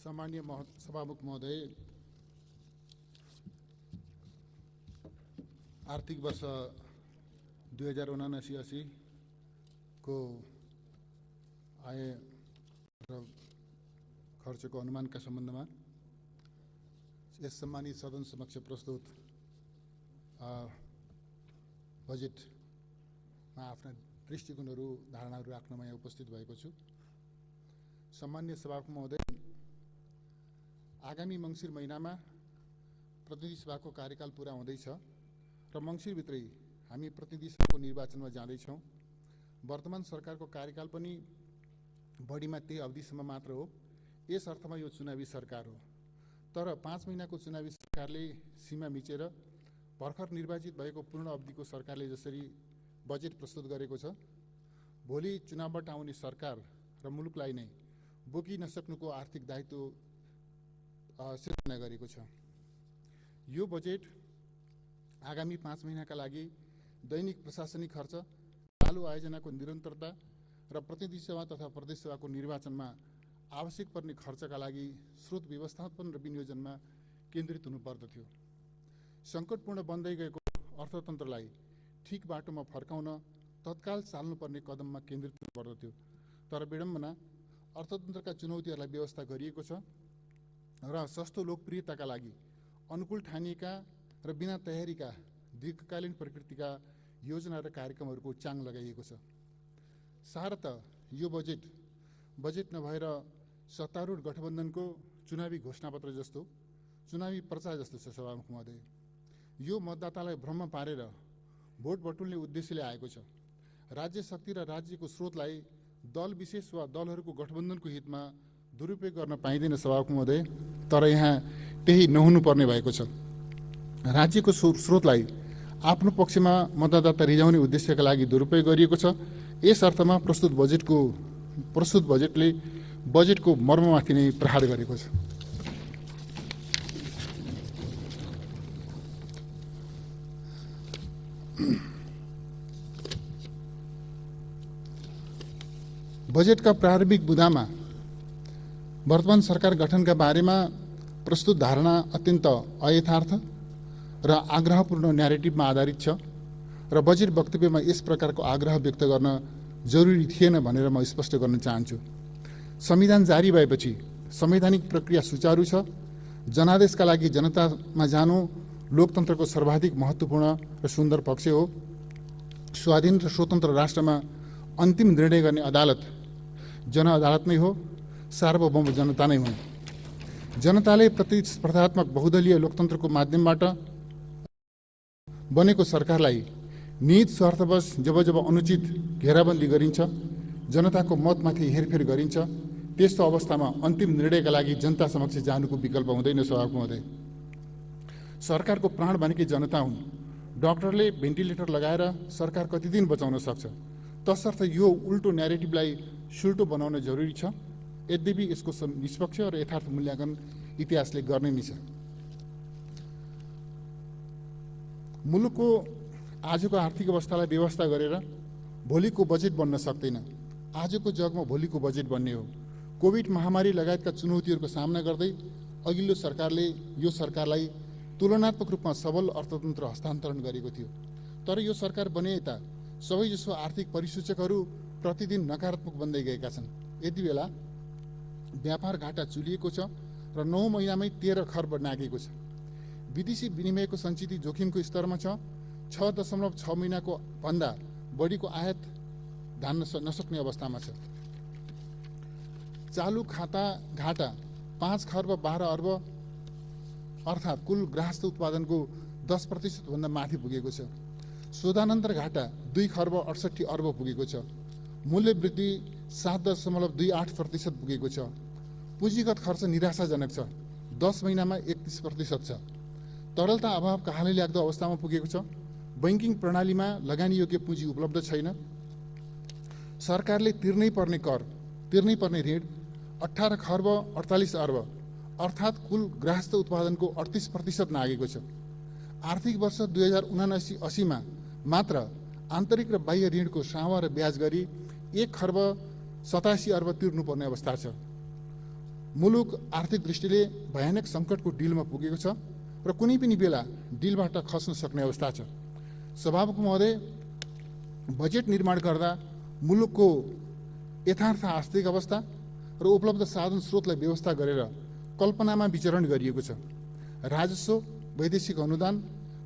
सम्मानीय सभामुख महोदय, आर्थिक वर्ष 2079-80 को आय र खर्चको अनुमानका सम्बन्धमा यस सम्मानित सदन समक्ष प्रस्तुत बजेटमा आफ्ना दृष्टिकोणहरू धारणाहरू राख्नमा यहाँ उपस्थित भएको छु। सम्मान्य सभामुख महोदय, आगामी मङ्सिर महिनामा प्रतिनिधि सभाको कार्यकाल पूरा हुँदैछ र मङ्सिरभित्रै हामी प्रतिनिधि सभाको निर्वाचनमा जाँदैछौँ। वर्तमान सरकारको कार्यकाल पनि बढीमा त्यही अवधिसम्म मात्र हो। यस अर्थमा यो चुनावी सरकार हो। तर 5 महिनाको चुनावी सरकारले सीमा मिचेर भर्खर निर्वाचित भएको पूर्ण अवधिको सरकारले जसरी बजेट प्रस्तुत गरेको छ, भोलि चुनावबाट आउने सरकार र मुलुकलाई नै बोकि नसक्नुको आर्थिक दायित्व सिर्जना गरेको छ। यो बजेट आगामी 5 महिनाका लागि दैनिक प्रशासनिक खर्च, चालु आयोजनाको निरन्तरता र प्रतिनिधि सभा तथा प्रदेश सभाको निर्वाचनमा आवश्यक पर्ने खर्चका लागि स्रोत व्यवस्थापन र विनियोजनमा केन्द्रित हुनुपर्दथ्यो। सङ्कटपूर्ण बन्दै गएको अर्थतन्त्रलाई ठिक बाटोमा फर्काउन तत्काल चाल्नुपर्ने कदममा केन्द्रित हुनुपर्दथ्यो। तर विडम्बना, अर्थतन्त्रका चुनौतीहरूलाई व्यवस्था गरिएको छ र सस्तो लोकप्रियताका लागि अनुकूल ठानिएका र बिना तयारीका दीर्घकालीन प्रकृतिका योजना र कार्यक्रमहरूको चाङ लगाइएको छ। सारतः यो बजेट नभएर सत्तारूढ गठबन्धनको चुनावी घोषणापत्र जस्तो, चुनावी पर्चा जस्तो छ। सभामुख महोदय, यो मतदातालाई भ्रम पारेर भोट बटुल्ने उद्देश्यले आएको छ। राज्य शक्ति र राज्यको स्रोतलाई दल विशेष वा दलहरूको गठबन्धनको हितमा दुरुपयोग गर्न पाइँदैन सभामुख महोदय। तर यहाँ त्यही नहुनुपर्ने भएको छ। राज्यको स्रोतलाई आफ्नो पक्षमा मतदाता रिझाउने उद्देश्यका लागि दुरुपयोग गरिएको छ। यस अर्थमा प्रस्तुत बजेटले बजेटको मर्ममाथि नै प्रहार गरेको छ। बजेटका प्रारम्भिक बुँदामा वर्तमान सरकार गठनका बारेमा प्रस्तुत धारणा अत्यन्त अयथार्थ र आग्रहपूर्ण न्यारेटिभमा आधारित छ र बजेट वक्तव्यमा यस प्रकारको आग्रह व्यक्त गर्न जरुरी थिएन भनेर म स्पष्ट गर्न चाहन्छु। संविधान जारी भएपछि संवैधानिक प्रक्रिया सुचारू छ। जनादेशका लागि जनतामा जानु लोकतन्त्रको सर्वाधिक महत्त्वपूर्ण र सुन्दर पक्ष हो। स्वाधीन र स्वतन्त्र राष्ट्रमा अन्तिम निर्णय गर्ने अदालत जनअदालत नै हो। सार्वभौम जनता नै हुन्। जनताले प्रतिस्पर्धात्मक बहुदलीय लोकतन्त्रको माध्यमबाट बनेको सरकारलाई निहित स्वार्थवश जब अनुचित घेराबन्दी गरिन्छ, जनताको मतमाथि हेरफेर गरिन्छ, त्यस्तो अवस्थामा अन्तिम निर्णयका लागि जनता समक्ष जानुको विकल्प हुँदैन सभामुख महोदय। सरकारको प्राण भनेकै जनता हुन्। डाक्टरले भेन्टिलेटर लगाएर सरकार कति दिन बचाउन सक्छ? तसर्थ यो उल्टो न्यारेटिभलाई सुल्टो बनाउन जरुरी छ। यद्यपि यसको निष्पक्ष र यथार्थ मूल्याङ्कन इतिहासले गर्ने नै छ। मुलुकको आजको आर्थिक अवस्थालाई व्यवस्था गरेर भोलिको बजेट बन्न सक्दैन। आजको जगमा भोलिको बजेट बन्ने हो। कोभिड महामारी लगायतका चुनौतीहरूको सामना गर्दै अघिल्लो सरकारले यो सरकारलाई तुलनात्मक रूपमा सबल अर्थतन्त्र हस्तान्तरण गरेको थियो। तर यो सरकार बने यता सबैजसो आर्थिक परिसूचकहरू प्रतिदिन नकारात्मक बन्दै गएका छन्। यति बेला व्यापार घाटा चुलिएको छ र 9 महिनामै 13 खर्ब नागेको छ। विदेशी विनिमयको सञ्चित जोखिमको स्तरमा छ। 6.6 महिनाको भन्दा बढीको आयात धान्न नसक्ने अवस्थामा छ। चालु खाता घाटा 5 खर्ब 12 अर्ब अर्थात् कुल गृहस्थ उत्पादनको 10% भन्दा माथि पुगेको छ। शोधानन्तर घाटा 2 खर्ब 68 अर्ब पुगेको छ। मूल्य वृद्धि 7.28% पुगेको छ। पुँजीगत खर्च निराशाजनक छ। 10 महिनामा 31% छ। तरलता अभावका हालै लाग्दो अवस्थामा पुगेको छ। बैंकिङ प्रणालीमा लगानीयोग्य पुँजी उपलब्ध छैन। सरकारले तिर्नै पर्ने ऋण 18 खर्ब 48 अर्ब अर्थात् कुल गृहस्थ उत्पादनको 38% नागेको छ। आर्थिक वर्ष 2079-80 मा मात्र आन्तरिक र बाह्य ऋणको सावा र ब्याज गरी 1 खर्ब 87 अर्ब तिर्नुपर्ने अवस्था छ। मुलुक आर्थिक दृष्टिले भयानक सङ्कटको डिलमा पुगेको छ र कुनै पनि बेला डिलबाट खस्न सक्ने अवस्था छ। सभामुख महोदय, बजेट निर्माण गर्दा मुलुकको यथार्थ आर्थिक अवस्था र उपलब्ध साधन स्रोतलाई व्यवस्था गरेर कल्पनामा विचरण गरिएको छ। राजस्व, वैदेशिक अनुदान,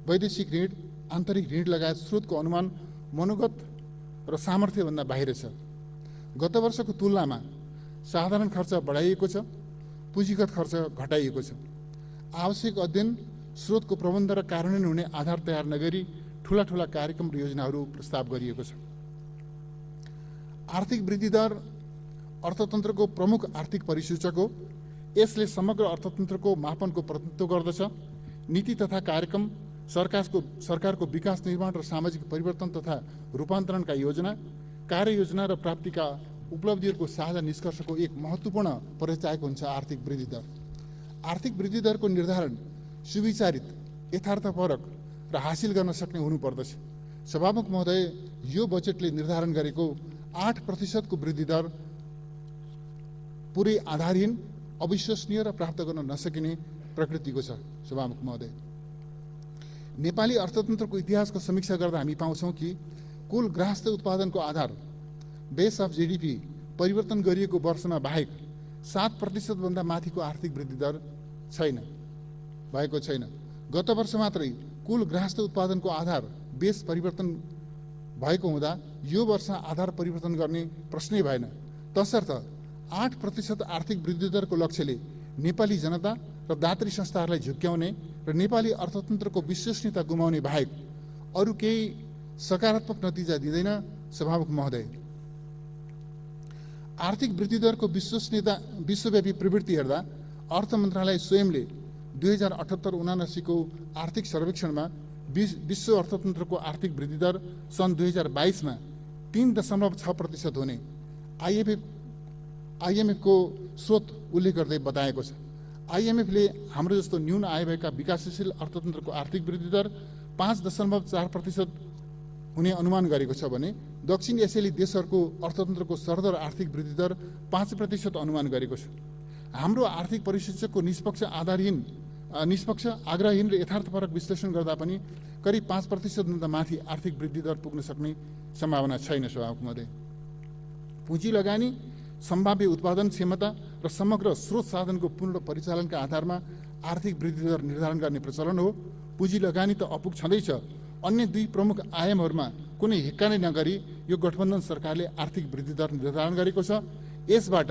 वैदेशिक ऋण, आन्तरिक ऋण लगायत स्रोतको अनुमान मनोगत र सामर्थ्यभन्दा बाहिर छ। गत वर्षको तुलनामा साधारण खर्च बढाइएको छ, पुँजीगत खर्च घटाइएको छ। आवश्यक अध्ययन, स्रोतको प्रबन्ध र कार्यान्वयन हुने आधार तयार नगरी ठूला कार्यक्रम र योजनाहरू प्रस्ताव गरिएको छ। आर्थिक वृद्धि दर अर्थतन्त्रको प्रमुख आर्थिक परिसूचक हो। यसले समग्र अर्थतन्त्रको मापनको प्रतिनिधित्व गर्दछ। नीति तथा कार्यक्रम, सरकारको विकास निर्माण र सामाजिक परिवर्तन तथा रूपान्तरणका योजना, कार्ययोजना र प्राप्तिका उपलब्धिहरूको साझा निष्कर्षको एक महत्त्वपूर्ण परिचायक हुन्छ आर्थिक वृद्धि दर। आर्थिक वृद्धि दरको निर्धारण सुविचारित, यथार्थपरक र हासिल गर्न सक्ने हुनुपर्दछ। सभामुख महोदय, यो बजेटले निर्धारण गरेको 8% को वृद्धि दर पुरै आधारहीन, अविश्वसनीय र प्राप्त गर्न नसकिने प्रकृतिको छ। सभामुख महोदय, नेपाली अर्थतन्त्रको इतिहासको समीक्षा गर्दा हामी पाउँछौँ कि कुल ग्राहस्थ उत्पादनको आधार बेस अफ जीडीपी परिवर्तन गरिएको वर्षमा बाहेक 7% भन्दा माथिको आर्थिक वृद्धि दर भएको छैन। गत वर्ष मात्रै कुल ग्राहस्थ उत्पादनको आधार बेस परिवर्तन भएको हुँदा यो वर्ष आधार परिवर्तन गर्ने प्रश्नै भएन। तसर्थ 8% आर्थिक वृद्धि दरको लक्ष्यले नेपाली जनता र दात्री संस्थाहरूलाई झुक्क्याउने र नेपाली अर्थतन्त्रको विश्वसनीयता गुमाउने बाहेक अरू केही सकारात्मक नतिजा दिँदैन। सभामुख महोदय, आर्थिक वृद्धि दरको विश्वव्यापी प्रवृत्ति हेर्दा अर्थ मन्त्रालय स्वयंले 2078-79 को आर्थिक सर्वेक्षणमा विश्व अर्थतन्त्रको आर्थिक वृद्धि दर सन् 2022 मा 3.6% हुने आइएमएफ को स्रोत उल्लेख गर्दै बताएको छ। आइएमएफले हाम्रो जस्तो न्यून आय भएका विकासशील अर्थतन्त्रको आर्थिक वृद्धि दर 5.4% हुने अनुमान गरेको छ भने दक्षिण एसियाली देशहरूको अर्थतन्त्रको सरदर आर्थिक वृद्धि दर 5% अनुमान गरेको छ। हाम्रो आर्थिक परिसूचकको निष्पक्ष, आग्रहहीन र यथार्थपरक विश्लेषण गर्दा पनि करिब 5% भन्दा माथि आर्थिक वृद्धि दर पुग्न सक्ने सम्भावना छैन। सभामुख महोदय, पुँजी लगानी, सम्भाव्य उत्पादन क्षमता र समग्र स्रोत साधनको पूर्ण परिचालनका आधारमा आर्थिक वृद्धि दर निर्धारण गर्ने प्रचलन हो। पुँजी लगानी त अपुग छँदैछ। अन्य दुई प्रमुख आयामहरूमा कुनै हिक्का नै नगरी यो गठबन्धन सरकारले आर्थिक वृद्धि दर निर्धारण गरेको छ। यसबाट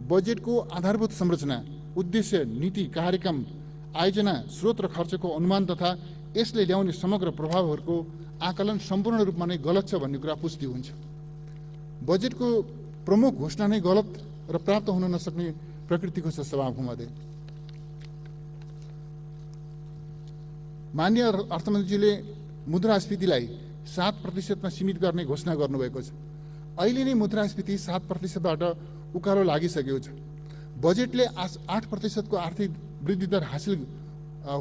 बजेटको आधारभूत संरचना, उद्देश्य, नीति, कार्यक्रम, आयोजना, स्रोत र खर्चको अनुमान तथा यसले ल्याउने समग्र प्रभावहरूको आकलन सम्पूर्ण रूपमा नै गलत छ भन्ने कुरा पुष्टि हुन्छ। बजेटको प्रमुख घोषणा नै गलत र प्राप्त हुन नसक्ने प्रकृतिको छ। सभामुख महोदय, माननीय अर्थमन्त्रीजीले मुद्रास्फीतिलाई 7% मा सीमित गर्ने घोषणा गर्नुभएको छ। अहिले नै मुद्रास्फीति 7%बाट उकालो लागिसकेको छ। बजेटले 8% को आर्थिक वृद्धि दर हासिल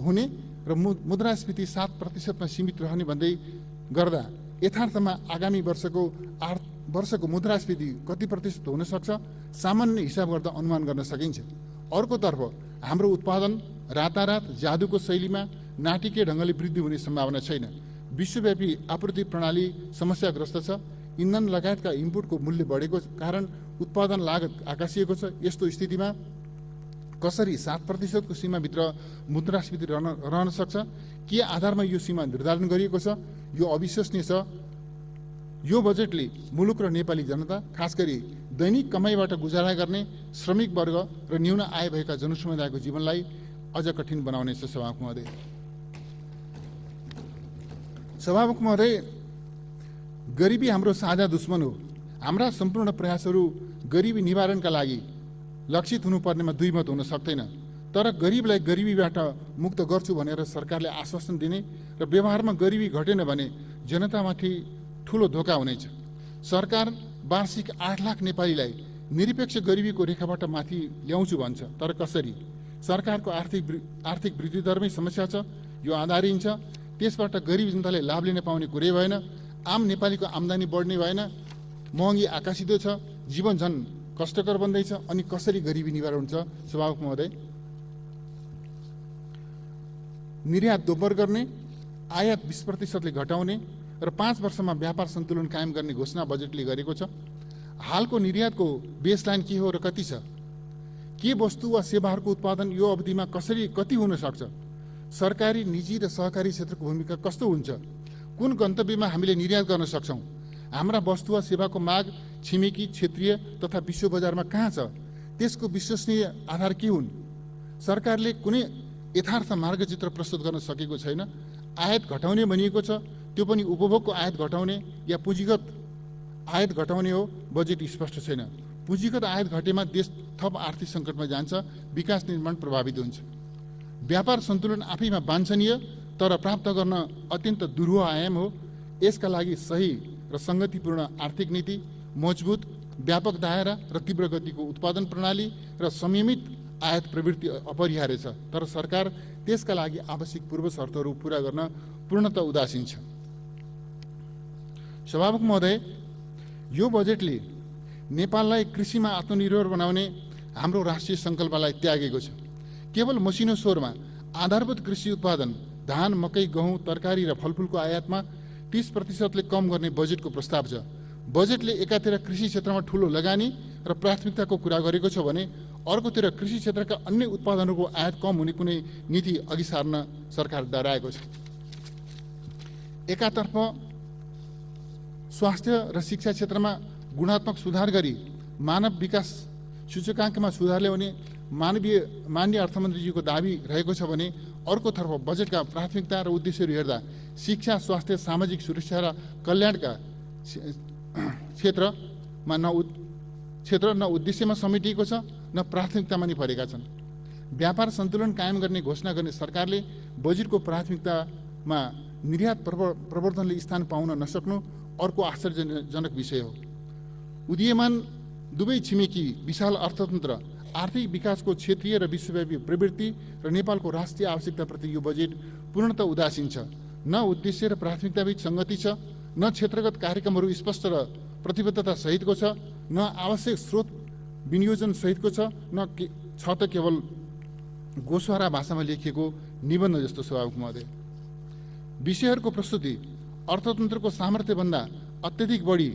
हुने र मुद्रास्फीति 7% मा सीमित रहने भन्दै गर्दा यथार्थमा आगामी वर्षको मुद्रास्फीति कति प्रतिशत हुन सक्छ सामान्य हिसाब गर्दा अनुमान गर्न सकिन्छ। अर्कोतर्फ हाम्रो उत्पादन रातारात जादुको शैलीमा नाटकीय ढङ्गले वृद्धि हुने सम्भावना छैन। विश्वव्यापी आपूर्ति प्रणाली समस्याग्रस्त छ। इन्धन लगायतका इनपुटको मूल्य बढेको कारण उत्पादन लागत आकाशिएको छ। यस्तो स्थितिमा कसरी 7% को सीमाभित्र मुद्रास्फीति रहन सक्छ? के आधारमा यो सीमा निर्धारण गरिएको छ? यो अविश्वसनीय छ। यो बजेटले मुलुक र नेपाली जनता, खास गरी दैनिक कमाईबाट गुजारा गर्ने श्रमिक वर्ग र न्यून आय भएका जनसमुदायको जीवनलाई अझ कठिन बनाउनेछ। सभामुख महोदय, गरिबी हाम्रो साझा दुश्मन हो। हाम्रा सम्पूर्ण प्रयासहरू गरिबी निवारणका लागि लक्षित हुनुपर्नेमा दुई मत हुन सक्दैन। तर गरिबलाई गरिबीबाट मुक्त गर्छु भनेर सरकारले आश्वासन दिने र व्यवहारमा गरिबी घटेन भने जनतामाथि ठूलो धोका हुनेछ। सरकार वार्षिक 8 लाख नेपालीलाई निरपेक्ष गरिबीको रेखाबाट माथि ल्याउँछु भन्छ, तर कसरी? सरकारको आर्थिक वृद्धि दरमै समस्या छ। यो आधारहीन छ। त्यसबाट गरिब जनताले लाभ लिन पाउने कुरै भएन। आम नेपालीको आम्दानी बढ्ने भएन। महँगी आकाशिँदो छ। जीवन झन् कष्टकर बन्दैछ अनि कसरी गरिबी निवारण हुन्छ? सभामुख महोदय, निर्यात दोब्बर गर्ने, आयात 20% घटाउने र 5 वर्षमा व्यापार सन्तुलन कायम गर्ने घोषणा बजेटले गरेको छ। हालको निर्यातको बेसलाइन के हो र कति छ? के वस्तु वा सेवाहरूको उत्पादन यो अवधिमा कति हुन सक्छ? सरकारी, निजी र सहकारी क्षेत्रको भूमिका कस्तो हुन्छ? कुन गन्तव्यमा हामीले निर्यात गर्न सक्छौँ? हाम्रा वस्तु वा सेवाको माग छिमेकी, क्षेत्रीय तथा विश्व बजारमा कहाँ छ? त्यसको विश्वसनीय आधार के हुन्? सरकारले कुनै यथार्थ मार्गचित्र प्रस्तुत गर्न सकेको छैन। आयात घटाउने भनिएको छ, त्यो पनि उपभोगको आयात घटाउने या पुँजीगत आयात घटाउने हो? बजेट स्पष्ट छैन। पुँजीगत आयात घटेमा देश थप आर्थिक सङ्कटमा जान्छ, विकास निर्माण प्रभावित हुन्छ। व्यापार सन्तुलन आफैमा वाञ्छनीय तर प्राप्त गर्न अत्यन्त दुरूह आयाम हो। यसका लागि सही र सङ्गतिपूर्ण आर्थिक नीति, मजबुत व्यापक दायरा र तीव्र गतिको उत्पादन प्रणाली र संयमित आयात प्रवृत्ति अपरिहार्य छ। तर सरकार त्यसका लागि आवश्यक पूर्व शर्तहरू पूरा गर्न पूर्णतः उदासीन छ। सभामुख महोदय, यो बजेटले नेपाललाई कृषिमा आत्मनिर्भर बनाउने हाम्रो राष्ट्रिय सङ्कल्पलाई त्यागेको छ। केवल मसिनो स्वरमा आधारभूत कृषि उत्पादन, धान, मकै, गहुँ, तरकारी र फलफुलको आयातमा 30% कम गर्ने बजेटको प्रस्ताव छ। बजेटले एकातिर कृषि क्षेत्रमा ठूलो लगानी र प्राथमिकताको कुरा गरेको छ भने अर्कोतिर कृषि क्षेत्रका अन्य उत्पादनहरूको आयात कम हुने कुनै नीति अघि सार्न सरकार डराएको छ। एकातर्फ स्वास्थ्य र शिक्षा क्षेत्रमा गुणात्मक सुधार गरी मानव विकास सूचकाङ्कमा सुधार ल्याउने माननीय अर्थमन्त्रीजीको दाबी रहेको छ भने अर्कोतर्फ बजेटका प्राथमिकता र उद्देश्यहरू हेर्दा शिक्षा, स्वास्थ्य, सामाजिक सुरक्षा र कल्याणका क्षेत्रमा न उद्देश्यमा समेटिएको छ न प्राथमिकतामा नि परेका छन्। व्यापार सन्तुलन कायम गर्ने घोषणा गर्ने सरकारले बजेटको प्राथमिकतामा निर्यात प्रवर्धनले स्थान पाउन नसक्नु अर्को आश्चर्यजनक विषय हो। उदीयमान दुवै छिमेकी विशाल अर्थतन्त्र, आर्थिक विकासको क्षेत्रीय र विश्वव्यापी प्रवृत्ति र नेपालको राष्ट्रिय आवश्यकताप्रति यो बजेट पूर्णतः उदासीन छ। न उद्देश्य र प्राथमिकताबीच सङ्गति छ, न क्षेत्रगत कार्यक्रमहरू स्पष्ट र प्रतिबद्धता सहितको छ, न आवश्यक स्रोत विनियोजन सहितको छ, न छ त केवल गोसवारा भाषामा लेखिएको निबन्ध जस्तो। सभामुख महोदय, विषयहरूको प्रस्तुति अर्थतन्त्रको सामर्थ्यभन्दा अत्यधिक बढी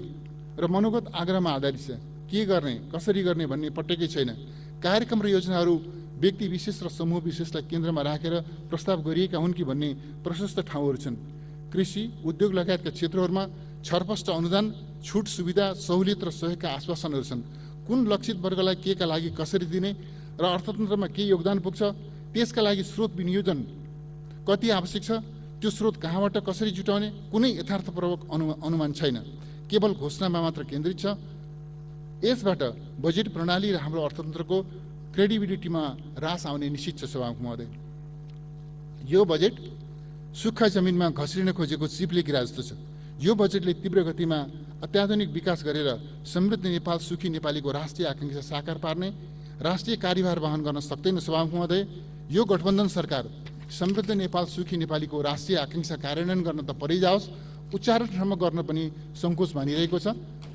र मनोगत आग्रहमा आधारित छ। के गर्ने, कसरी गर्ने भन्ने पटक्कै छैन। कार्यक्रम र योजनाहरू व्यक्ति विशेष र समूह विशेषलाई केन्द्रमा राखेर प्रस्ताव गरिएका हुन् कि भन्ने प्रशस्त ठाउँहरू छन्। कृषि, उद्योग लगायतका क्षेत्रहरूमा छरपष्ट अनुदान, छुट, सुविधा, सहुलियत र सहयोगका आश्वासनहरू छन्। कुन लक्षित वर्गलाई केका लागि कसरी दिने र अर्थतन्त्रमा के योगदान पुग्छ, त्यसका लागि स्रोत विनियोजन कति आवश्यक छ, त्यो स्रोत कहाँबाट कसरी जुटाउने कुनै यथार्थपूर्वक अनुमान छैन। केवल घोषणामा मात्र केन्द्रित छ। यसबाट बजेट प्रणाली र हाम्रो अर्थतन्त्रको क्रेडिबिलिटीमा ह्रास आउने निश्चित छ। सभामुख महोदय, यो बजेट सुक्खा जमिनमा घस्रिन खोजेको चिप्ले गिरा जस्तो छ। यो बजेटले तीव्र गतिमा अत्याधुनिक विकास गरेर समृद्ध नेपाल, सुखी नेपालीको राष्ट्रिय आकांक्षा साकार पार्ने राष्ट्रिय कार्यभार वहन गर्न सक्दैन। सभामुख महोदय, यो गठबन्धन सरकार समृद्ध नेपाल, सुखी नेपालीको राष्ट्रिय आकांक्षा कार्यान्वयन गर्न त परै जाओस्, उच्चारणसम्म गर्न पनि सङ्कोच मानिरहेको छ।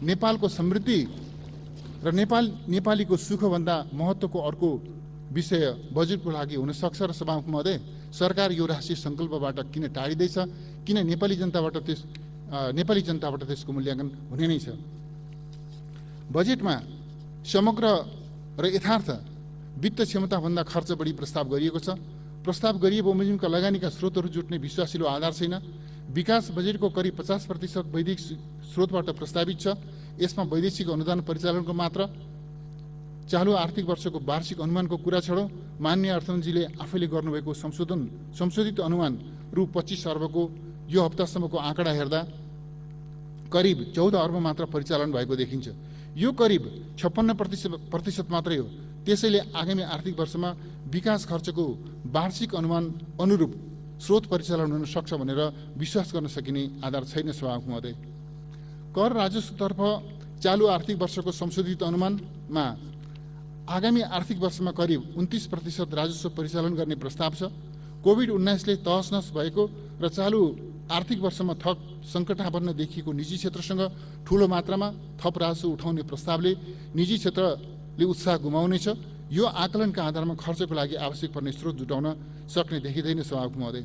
नेपालको समृद्धि र नेपालीको सुखभन्दा महत्त्वको अर्को विषय बजेटको लागि हुन सक्छ र सभामुख महोदय, सरकार यो राष्ट्रिय सङ्कल्पबाट किन टाढिँदैछ, किन नेपाली जनताबाट त्यसको मूल्याङ्कन हुने नै छ। बजेटमा समग्र र यथार्थ वित्त क्षमताभन्दा खर्च बढी प्रस्ताव गरिएको छ। प्रस्ताव गरिए बमोजिमका लगानीका स्रोतहरू जुट्ने विश्वासिलो आधार छैन। विकास बजेटको करिब 50% वैदेशिक स्रोतबाट प्रस्तावित छ। यसमा वैदेशिक अनुदान परिचालनको मात्र चालु आर्थिक वर्षको वार्षिक अनुमानको कुरा छोडौँ, माननीय अर्थमन्त्रीले आफैले गर्नुभएको संशोधित अनुमान रु 25 अर्बको यो हप्तासम्मको आँकडा हेर्दा करिब 14 अर्ब मात्र परिचालन भएको देखिन्छ। यो करिब 56% मात्रै हो। त्यसैले आगामी आर्थिक वर्षमा विकास खर्चको वार्षिक अनुमान अनुरूप स्रोत परिचालन हुन सक्छ भनेर विश्वास गर्न सकिने आधार छैन। सभामुख महोदय, कर राजस्वतर्फ चालु आर्थिक वर्षको संशोधित अनुमानमा आगामी आर्थिक वर्षमा करिब 29% राजस्व परिचालन गर्ने प्रस्ताव छ। कोभिड-19ले तहस नहस भएको र चालु आर्थिक वर्षमा थप सङ्कटापन्न देखिएको निजी क्षेत्रसँग ठूलो मात्रामा थप राजस्व उठाउने प्रस्तावले निजी क्षेत्रले उत्साह गुमाउनेछ। यो आकलनका आधारमा खर्चको लागि आवश्यक पर्ने स्रोत जुटाउन सक्ने देखिँदैन सभामुख महोदय।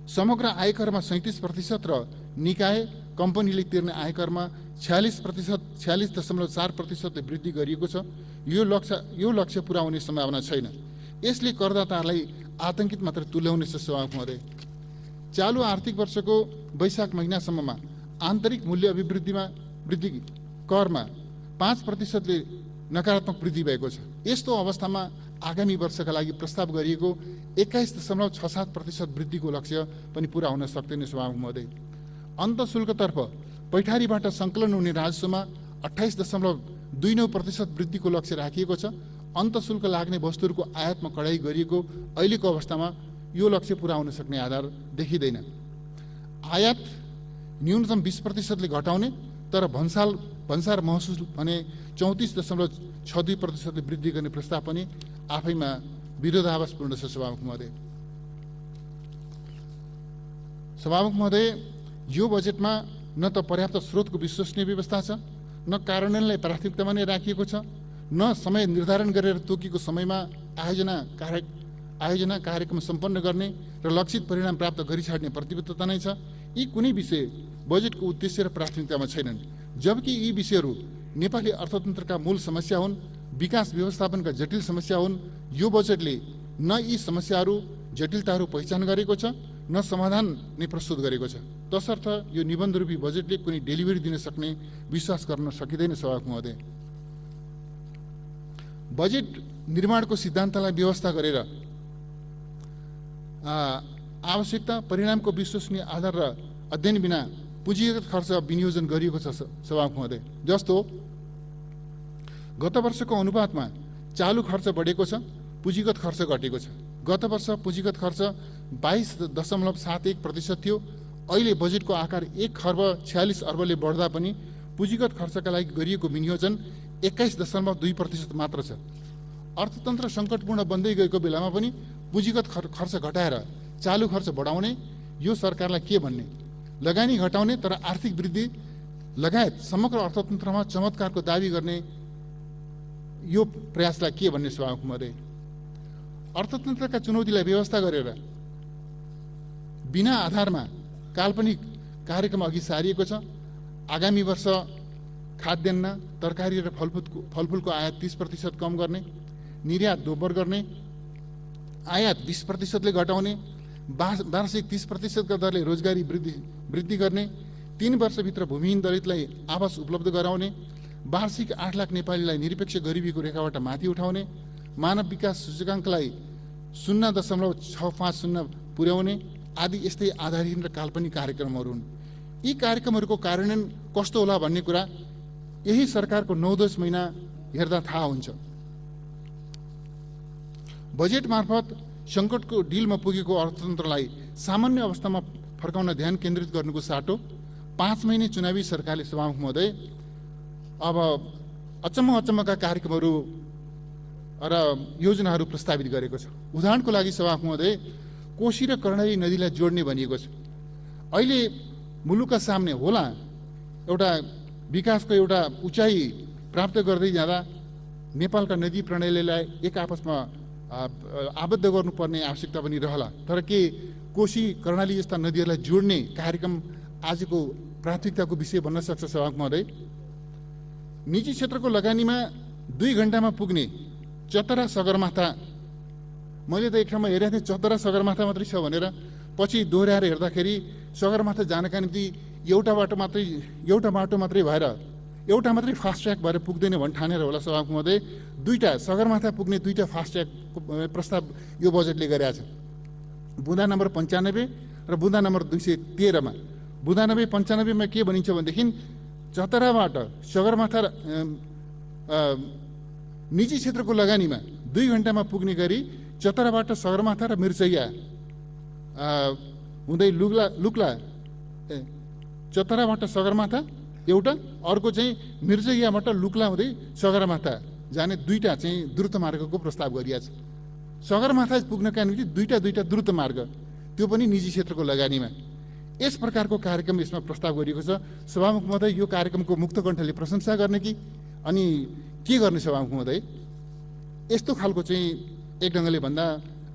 समग्र आयकरमा 37% र निकाय कम्पनीले तिर्ने आयकरमा 46.4% वृद्धि गरिएको छ। यो लक्ष्य पूरा हुने सम्भावना छैन। यसले करदाताहरूलाई आतंकित मात्र तुल्याउनेछ सभामुख महोदय। चालु आर्थिक वर्षको वैशाख महिनासम्ममा आन्तरिक मूल्य अभिवृद्धिमा वृद्धि करमा 5%ले नकारात्मक वृद्धि भएको छ। यस्तो अवस्थामा आगामी वर्षका लागि प्रस्ताव गरिएको 21.67% वृद्धिको लक्ष्य पनि पूरा हुन सक्दैन सभामुख महोदय। अन्तशुल्कतर्फ पैठारीबाट सङ्कलन हुने राजस्वमा 28.29% वृद्धिको लक्ष्य राखिएको छ। अन्तशुल्क लाग्ने वस्तुहरूको आयातमा कडाई गरिएको अहिलेको अवस्थामा यो लक्ष्य पूरा हुन सक्ने आधार देखिँदैन। आयात न्यूनतम 20%ले घटाउने तर भन्सार महसुल भने 34.62%ले वृद्धि गर्ने प्रस्ताव पनि आफैमा विरोधाभासपूर्ण छ सभामुख महोदय। सभामुख महोदय, यो बजेटमा न त पर्याप्त स्रोतको विश्वसनीय व्यवस्था छ, न कार्यान्वयनलाई प्राथमिकतामा नै राखिएको छ, न समय निर्धारण गरेर तोकिएको समयमा आयोजना कार्यक्रम सम्पन्न गर्ने र लक्षित परिणाम प्राप्त गरिछाड्ने प्रतिबद्धता नै छ। यी कुनै विषय बजेटको उद्देश्य र प्राथमिकतामा छैनन्, जबकि यी विषयहरू नेपाली अर्थतन्त्रका मूल समस्या हुन्, विकास व्यवस्थापनका जटिल समस्या हुन्। यो बजेटले न यी समस्याहरू जटिलताहरू पहिचान गरेको छ, न समाधान नै प्रस्तुत गरेको छ। तसर्थ यो निबन्धरूपी बजेटले कुनै डेलिभरी दिन सक्ने विश्वास गर्न सकिँदैन सभामुख महोदय। बजेट निर्माणको सिद्धान्तलाई व्यवस्था गरेर आवश्यकता परिणामको विश्वसनीय आधार र अध्ययन बिना पुँजीगत खर्च विनियोजन गरिएको छ सभामुख महोदय। जस्तो गत वर्षको अनुपातमा चालु खर्च बढेको छ, पुँजीगत खर्च घटेको छ। गत वर्ष पुँजीगत खर्च 22.71% थियो। अहिले बजेटको आकार 1.46 खर्बले बढ्दा पनि पुँजीगत खर्चका लागि गरिएको विनियोजन 21.2% मात्र छ। अर्थतन्त्र सङ्कटपूर्ण बन्दै गएको बेलामा पनि पुँजीगत खर्च घटाएर चालु खर्च बढाउने यो सरकारलाई के भन्ने? लगानी घटाउने तर आर्थिक वृद्धि लगायत समग्र अर्थतन्त्रमा चमत्कारको दावी गर्ने यो प्रयासलाई के भन्ने सभामुख महोदय? अर्थतन्त्रका चुनौतीलाई व्यवस्था गरेर बिना आधारमा काल्पनिक कार्यक्रम अघि सारिएको छ। आगामी वर्ष खाद्यान्न, तरकारी र फलफुलको आयात 30% कम गर्ने, निर्यात दोब्बर गर्ने, आयात 20%ले घटाउने, वार्षिक 30% का दरले रोजगारी वृद्धि गर्ने, 3 वर्षभित्र भूमिहीन दलितलाई आवास उपलब्ध गराउने, वार्षिक 8 लाख नेपालीलाई निरपेक्ष गरिबीको रेखाबाट माथि उठाउने, मानव विकास सूचकाङ्कलाई 0.650 पुर्याउने आदि यस्तै आधारहीन र काल्पनिक कार्यक्रमहरू हुन्। यी कार्यक्रमहरूको कार्यान्वयन कस्तो होला भन्ने कुरा यही सरकारको 9-10 महिना हेर्दा थाहा हुन्छ। बजेट मार्फत सङ्कटको डिलमा पुगेको अर्थतन्त्रलाई सामान्य अवस्थामा फर्काउन ध्यान केन्द्रित गर्नुको साटो 5 महिने चुनावी सरकारले सभामुख महोदय अब अचम्मका कार्यक्रमहरू र योजनाहरू प्रस्तावित गरेको छ। उदाहरणको लागि सभामुख महोदय, कोशी र कर्णाली नदीलाई जोड्ने भनिएको छ। अहिले मुलुकका सामने होला एउटा विकासको एउटा उचाइ प्राप्त गर्दै जाँदा नेपालका नदी प्रणालीलाई एक आपसमा आबद्ध गर्नुपर्ने आवश्यकता पनि रहला। तर के कोशी कर्णाली जस्ता नदीहरूलाई जोड्ने कार्यक्रम आजको प्राथमिकताको विषय बन्न सक्छ सभामुख महोदय? निजी क्षेत्रको लगानीमा 2 घण्टामा पुग्ने चतरा सगरमाथा, मैले त एक ठाउँमा हेरेको थिएँ चतरा सगरमाथा मात्रै छ भनेर, पछि दोहोऱ्याएर हेर्दाखेरि सगरमाथा जानका निम्ति एउटा बाटो मात्रै भएर एउटा मात्रै फास्ट ट्र्याक भएर पुग्दैन भन्ने ठानेर होला सभामुख महोदय 2टा सगरमाथा पुग्ने 2टा फास्ट ट्र्याकको प्रस्ताव यो बजेटले गरेको छ। बुँदा नम्बर 95 र बुँदा नम्बर 213 मा। बुँदा 95 मा के भनिन्छ भनेदेखि चतराबाट सगरमाथा निजी क्षेत्रको लगानीमा 2 घण्टामा पुग्ने गरी चतराबाट सगरमाथा र मिर्चैया हुँदै लुक्ला चतराबाट सगरमाथा एउटा, अर्को चाहिँ मिर्चैयाबाट लुक्ला हुँदै सगरमाथा जाने 2टा चाहिँ द्रुत मार्गको प्रस्ताव गरिएको छ। सगरमाथा पुग्नका निम्ति 2टा द्रुत मार्ग, त्यो पनि निजी क्षेत्रको लगानीमा। यस प्रकारको कार्यक्रम यसमा प्रस्ताव गरिएको छ। सभामुख महोदय, यो कार्यक्रमको मुक्तकण्ठले प्रशंसा गर्ने कि अनि के गर्ने सभामुख महोदय? यस्तो खालको चाहिँ एक ढङ्गले भन्दा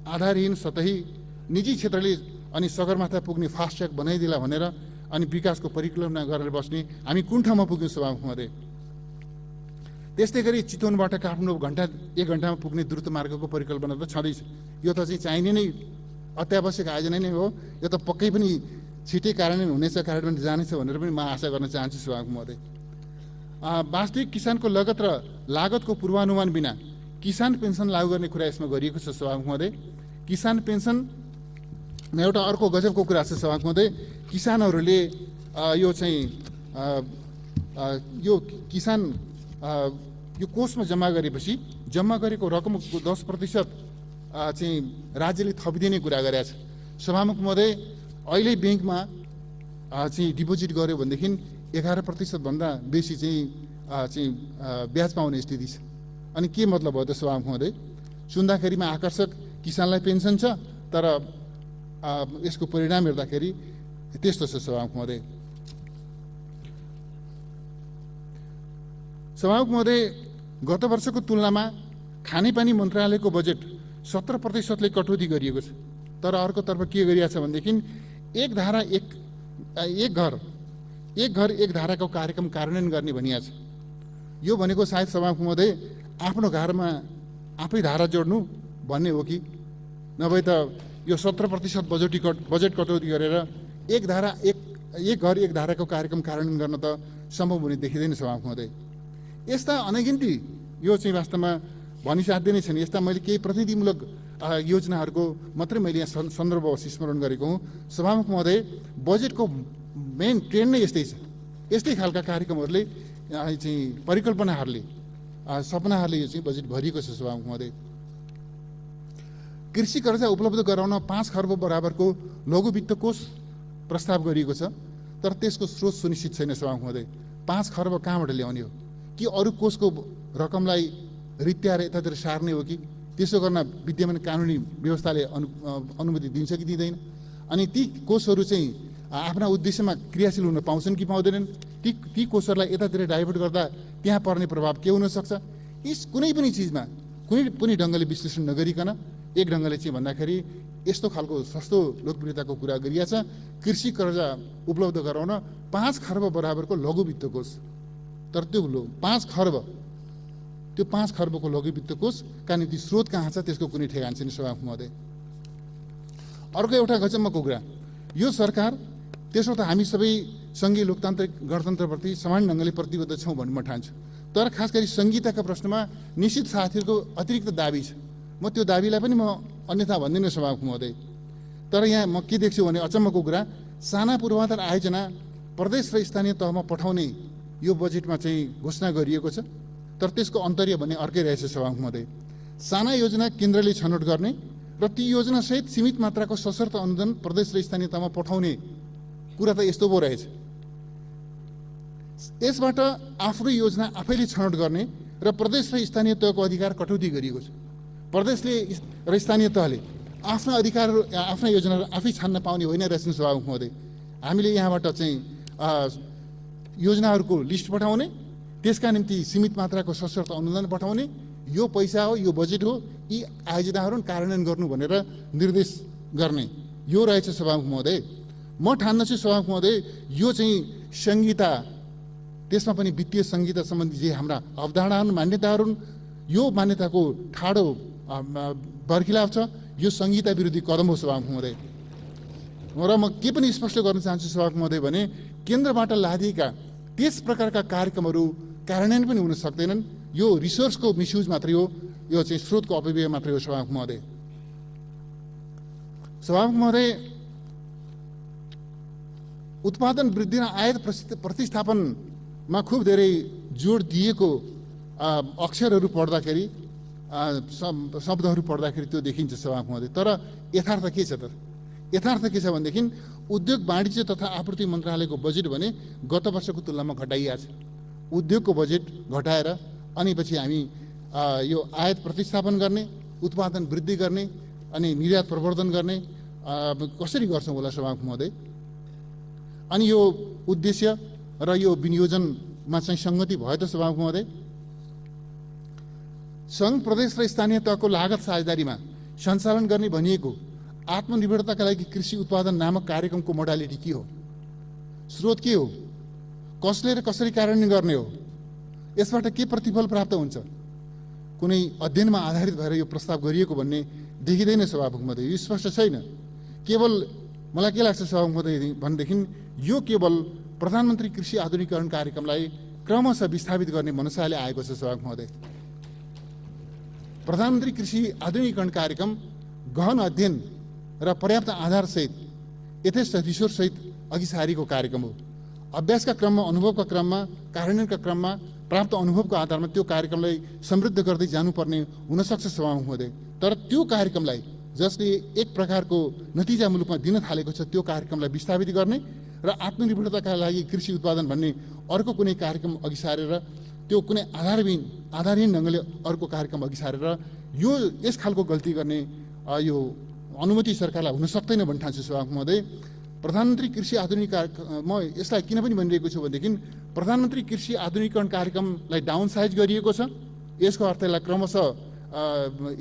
आधारहीन सतही निजी क्षेत्रले अनि सगरमाथा पुग्ने फास्ट ट्र्याक बनाइदिला भनेर अनि विकासको परिकल्पना गरेर बस्ने हामी कुन ठाउँमा पुग्यौँ सभामुख महोदय? त्यस्तै गरी चितवनबाट काठमाडौँ एक घन्टामा पुग्ने द्रुत मार्गको परिकल्पना त छँदैछ। यो त चाहिँ चाहिने नै अत्यावश्यक आयोजना नै हो। यो त पक्कै पनि छिटै कार्यान्वयन हुनेछ, कार्यान्वयन जानेछ भनेर पनि म आशा गर्न चाहन्छु सभामुख महोदय। वास्तविक किसानको लागतको पूर्वानुमान बिना किसान पेन्सन लागू गर्ने कुरा यसमा गरिएको छ सभामुख महोदय। किसान पेन्सनमा एउटा अर्को गजबको कुरा छ सभामुख महोदय। किसानहरूले यो चाहिँ यो किसान यो कोषमा जम्मा गरेपछि जम्मा गरेको रकमको 10% चाहिँ राज्यले थपिदिने कुरा गरेको छ। सभामुख महोदय, अहिले ब्याङ्कमा चाहिँ डिपोजिट गर्यो भनेदेखि 11% भन्दा बेसी चाहिँ ब्याज पाउने स्थिति छ। अनि के मतलब हो त सभामुख महोदय? सुन्दाखेरिमा आकर्षक, किसानलाई पेन्सन छ, तर यसको परिणाम हेर्दाखेरि त्यस्तो छ सभामुख महोदय। सभामुख महोदय, गत वर्षको तुलनामा खानेपानी मन्त्रालयको बजेट 17%ले कटौती गरिएको छ। तर अर्कोतर्फ के गरिएको छ भनेदेखि एक घर एक धाराको कार्यक्रम कार्यान्वयन गर्ने भनिएको छ। यो भनेको सायद सभामुख महोदय आफ्नो घरमा आफै धारा जोड्नु भन्ने हो कि? नभए त यो 17% बजेट कटौती गरेर एक घर एक धाराको कार्यक्रम कार्यान्वयन गर्न त सम्भव हुने देखिँदैन सभामुख महोदय। यस्ता अनगिन्ती यो चाहिँ वास्तवमा भनिसाध्य नै छन्। यस्ता मैले केही प्रतिनिधिमूलक योजनाहरूको मात्रै मैले यहाँ सन्दर्भ स्मरण गरेको हुँ। सभामुख महोदय, बजेटको मेन ट्रेन्ड नै यस्तै छ। यस्तै खालका कार्यक्रमहरूले चाहिँ परिकल्पनाहरूले सपनाहरूले यो चाहिँ बजेट भरिएको छ सभामुख महोदय। कृषि कर्जा उपलब्ध गराउन 5 खर्ब बराबरको लघु वित्त कोष प्रस्ताव गरिएको छ, तर त्यसको स्रोत सुनिश्चित छैन सभामुख महोदय। 5 खर्ब कहाँबाट ल्याउने हो? कि अरू कोषको रकमलाई रित्याएर यतातिर सार्ने हो कि? त्यसो गर्न विद्यमान कानुनी व्यवस्थाले अनुमति दिन्छ कि दिँदैन? अनि ती कोषहरू चाहिँ आफ्ना उद्देश्यमा क्रियाशील हुन पाउँछन् कि पाउँदैनन्? ती कोषहरूलाई यतातिर डाइभर्ट गर्दा त्यहाँ पर्ने प्रभाव के हुनसक्छ? यस कुनै पनि चिजमा कुनै पनि ढङ्गले विश्लेषण नगरिकन एक ढङ्गले चाहिँ भन्दाखेरि यस्तो खालको सस्तो लोकप्रियताको कुरा गरिएको छ। कृषि कर्जा उपलब्ध गराउन 5 खर्ब बराबरको लघु वित्त कोष, तर त्यो 5 खर्बको लघु वित्त कोषका निम्ति स्रोत कहाँ छ? त्यसको कुनै ठेगान छैन सभामुख महोदय। अर्को एउटा गजबको कुरा, यो सरकार त्यसो त हामी सबै सङ्घीय लोकतान्त्रिक गणतन्त्रप्रति समान ढङ्गले प्रतिबद्ध छौँ भन्ने म ठान्छु। तर खास गरी संहिताका प्रश्नमा निश्चित साथीहरूको अतिरिक्त दाबी छ। म त्यो दाबीलाई पनि म अन्यथा भन्दिनँ सभामुख महोदय। तर यहाँ म के देख्छु भने अचम्मको कुरा, साना पूर्वाधार आयोजना प्रदेश र स्थानीय तहमा पठाउने यो बजेटमा चाहिँ घोषणा गरिएको छ, तर त्यसको अन्तर्य भने अर्कै रहेछ सभामुख महोदय। साना योजना केन्द्रले छनौट गर्ने र ती योजनासहित सीमित मात्राको सशर्त अनुदान प्रदेश र स्थानीय तहमा पठाउने कुरा त यस्तो पो रहेछ। यसबाट आफ्नो योजना आफैले छनौट गर्ने र प्रदेश र स्थानीय तहको अधिकार कटौती गरिएको छ। प्रदेशले र स्थानीय तहले आफ्ना अधिकारहरू आफ्ना योजनाहरू आफै छान्न पाउने होइन रहेछन् सभामुख महोदय। हामीले यहाँबाट चाहिँ योजनाहरूको लिस्ट पठाउने, त्यसका निम्ति सीमित मात्राको सशर्त अनुदान पठाउने, यो पैसा हो, यो बजेट हो, यी आयोजनाहरू कार्यान्वयन गर्नु भनेर निर्देश गर्ने, यो रहेछ सभामुख महोदय। म ठान्दछु सभामुख महोदय, यो चाहिँ संहिता, त्यसमा पनि वित्तीय संहिता सम्बन्धी जे हाम्रा अवधारणाहरू मान्यताहरू, यो मान्यताको ठाडो बर्खिलाफ छ। यो संहिता विरोधी कदम हो सभामुख महोदय। र म के पनि स्पष्ट गर्न चाहन्छु सभामुख महोदय भने केन्द्रबाट लादिएका त्यस प्रकारका कार्यक्रमहरू कार्यान्वयन पनि हुन सक्दैनन्। यो रिसोर्सको मिसयुज मात्रै हो, यो चाहिँ स्रोतको अपव्यय मात्रै हो सभामुख महोदय। सभामुख महोदय, उत्पादन वृद्धि र आयात प्रतिस्थापनमा खुब धेरै जोड दिएको अक्षरहरू पढ्दाखेरि शब्दहरू पढ्दाखेरि त्यो देखिन्छ सभामुख महोदय। तर यथार्थ के छ त? यथार्थ के छ भनेदेखि उद्योग वाणिज्य तथा आपूर्ति मन्त्रालयको बजेट भने गत वर्षको तुलनामा घटाइएको छ। उद्योगको बजेट घटाएर अनि पछि हामी यो आयात प्रतिस्थापन गर्ने, उत्पादन वृद्धि गर्ने, अनि निर्यात प्रवर्धन गर्ने, कसरी गर्छौँ होला सभामुख महोदय? अनि यो उद्देश्य र यो विनियोजनमा चाहिँ सङ्गति भयो त सभामुख महोदय? सङ्घ प्रदेश र स्थानीय तहको लागत साझेदारीमा सञ्चालन गर्ने भनिएको आत्मनिर्भरताका लागि कृषि उत्पादन नामक कार्यक्रमको मोडालिटी के हो? स्रोत के हो? कसले र कसरी कार्यान्वयन गर्ने हो? यसबाट के प्रतिफल प्राप्त हुन्छ? कुनै अध्ययनमा आधारित भएर यो प्रस्ताव गरिएको भन्ने देखिँदैन सभामुख महोदय। यो स्पष्ट छैन। केवल मलाई के लाग्छ सभामुख महोदय भनेदेखि यो केवल प्रधानमन्त्री कृषि आधुनिकीकरण कार्यक्रमलाई क्रमशः विस्थापित गर्ने मनसाले आएको छ सभामुख महोदय। प्रधानमन्त्री कृषि आधुनिकीकरण कार्यक्रम गहन अध्ययन र पर्याप्त आधारसहित यथेष्ट रिसोर्ससहित अघि सारेको कार्यक्रम हो। अभ्यासका क्रममा, अनुभवका क्रममा, कार्यान्वयनका क्रममा प्राप्त अनुभवको आधारमा त्यो कार्यक्रमलाई समृद्ध गर्दै जानुपर्ने हुनसक्छ सभामुख महोदय। तर त्यो कार्यक्रमलाई जसले एक प्रकारको नतिजामूलक रूपमा दिन थालेको छ त्यो कार्यक्रमलाई विस्थापित गर्ने र आत्मनिर्भरताका लागि कृषि उत्पादन भन्ने अर्को कुनै कार्यक्रम अघि सारेर त्यो कुनै आधारहीन ढङ्गले अर्को कार्यक्रम अघि सारेर यो यस खालको गल्ती गर्ने यो अनुमति सरकारलाई हुन सक्दैन भन्ने ठान्छु सभामुख महोदय। प्रधानमन्त्री कृषि आधुनिकीकरण म यसलाई किन पनि भनिरहेको छु भनेदेखि प्रधानमन्त्री कृषि आधुनिकीकरण कार्यक्रमलाई डाउन साइज गरिएको छ। यसको अर्थ यसलाई क्रमशः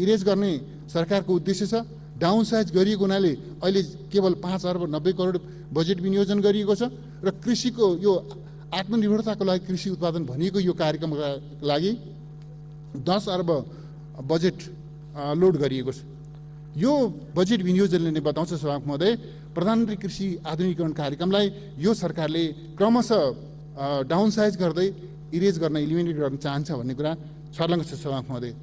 इरेज गर्ने सरकारको उद्देश्य छ। डाउन साइज गरिएको हुनाले अहिले केवल 5 अर्ब 90 करोड बजेट विनियोजन गरिएको छ र कृषिको यो आत्मनिर्भरताको लागि कृषि उत्पादन भनिएको यो कार्यक्रमका लागि 10 अर्ब बजेट लोड गरिएको छ। यो बजेट विनियोजनले नै बताउँछ सभामुख महोदय प्रधानमन्त्री कृषि आधुनिकीकरण कार्यक्रमलाई यो सरकारले क्रमशः डाउन साइज गर्दै इरेज गर्न, इलिमिनेट गर्न चाहन्छ भन्ने कुरा छर्लङ्ग छ सभामुख महोदय।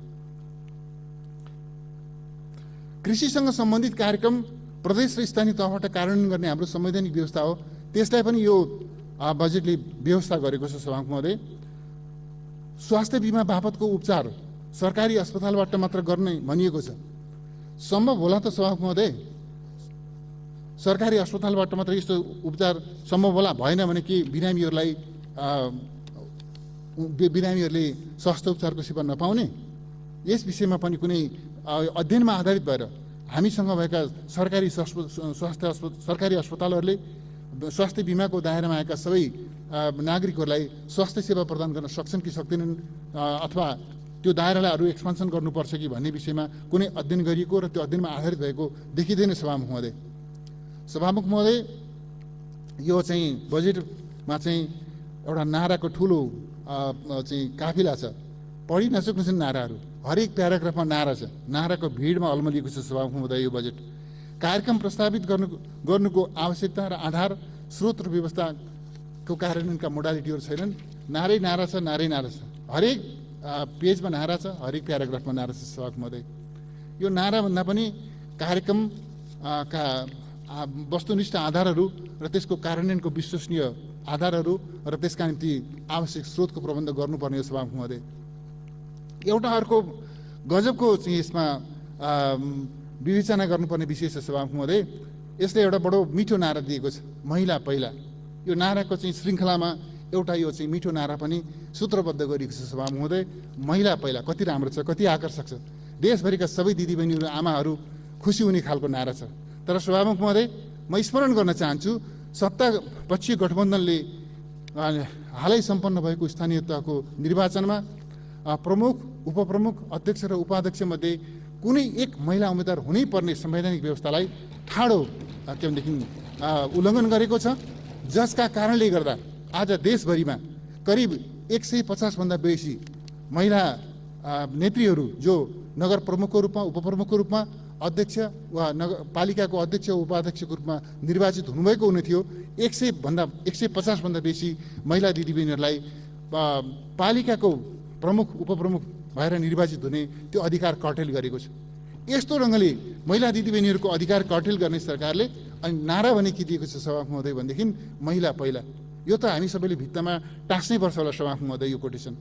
कृषिसँग सम्बन्धित कार्यक्रम प्रदेश र स्थानीय तहबाट कार्यान्वयन गर्ने हाम्रो संवैधानिक व्यवस्था हो। त्यसलाई पनि यो बजेटले व्यवस्था गरेको छ सभामुख महोदय। स्वास्थ्य बिमा बापतको उपचार सरकारी अस्पतालबाट मात्र गर्ने भनिएको छ। सम्भव होला त सभामुख महोदय? सरकारी अस्पतालबाट मात्र यस्तो उपचार सम्भव होला? भएन भने के बिरामीहरूले स्वास्थ्य उपचारको सेवा नपाउने? यस विषयमा पनि कुनै अध्ययनमा आधारित भएर हामीसँग भएका सरकारी अस्पतालहरूले स्वास्थ्य बिमाको दायरामा आएका सबै नागरिकहरूलाई स्वास्थ्य सेवा प्रदान गर्न सक्छन् कि सक्दैनन् अथवा त्यो दायरालाई अरू एक्सपान्सन गर्नुपर्छ कि भन्ने विषयमा कुनै अध्ययन गरिएको र त्यो अध्ययनमा आधारित भएको देखिँदैन सभामुख महोदय। सभामुख महोदय यो चाहिँ बजेटमा चाहिँ एउटा नाराको ठुलो चाहिँ काफिला छ। पढि नसक्नु छन् नाराहरू। हरेक प्याराग्राफमा नारा छ। नाराको भिडमा अल्मलिएको छ सभामुख महोदय यो बजेट। कार्यक्रम प्रस्तावित गर्नुको आवश्यकता र आधार, स्रोत र व्यवस्थाको कार्यान्वयनका मोडालिटीहरू छैनन्। नारै नारा छ, नारै नारा छ। हरेक पेजमा नारा छ, हरेक प्याराग्राफमा नारा छ सभामुख महोदय। यो नारा भन्दा पनि कार्यक्रम का वस्तुनिष्ठ आधारहरू र त्यसको कार्यान्वयनको विश्वसनीय आधारहरू र त्यसका निम्ति आवश्यक स्रोतको प्रबन्ध गर्नुपर्ने हो सभामुख महोदय। एउटा अर्को गजबको चाहिँ यसमा विवेचना गर्नुपर्ने विषय छ सभामुख महोदय। यसले एउटा बडो मिठो नारा दिएको छ, महिला पहिला। यो नाराको चाहिँ श्रृङ्खलामा एउटा यो चाहिँ मिठो नारा पनि सूत्रबद्ध गरिएको छ सभामुख महोदय। महिला पहिला कति राम्रो छ, कति आकर्षक छ। देशभरिका सबै दिदीबहिनीहरू, आमाहरू खुसी हुने खालको नारा छ। तर सभामुख महोदय म स्मरण गर्न चाहन्छु सत्तापक्षीय गठबन्धनले हालै सम्पन्न भएको स्थानीय तहको निर्वाचनमा प्रमुख, उपप्रमुख, अध्यक्ष र उपाध्यक्ष मध्ये कुनै एक महिला उम्मेदवार हुनै पर्ने संवैधानिक व्यवस्थालाई ठाडो के भनेदेखि उल्लङ्घन गरेको छ, जसका कारणले गर्दा आज देशभरिमा करिब 150 भन्दा बेसी महिला नेत्रीहरू जो नगर प्रमुखको रूपमा, उपप्रमुखको रूपमा, अध्यक्ष वा नगरपालिकाको अध्यक्ष उपाध्यक्षको रूपमा निर्वाचित हुनुभएको हुने थियो। 150 भन्दा बेसी महिला दिदीबहिनीहरूलाई पालिकाको प्रमुख, उपप्रमुख भएर निर्वाचित हुने त्यो अधिकार कर्टेल गरेको छ। यस्तो रङ्गले महिला दिदीबहिनीहरूको अधिकार कर्टेल गर्ने सरकारले अनि नारा भने के दिएको छ सभामुख महोदय भनेदेखि महिला पहिला। यो त हामी सबैले भित्तामा टाँस्नै पर्छ होला सभामुख महोदय यो कोटेसन।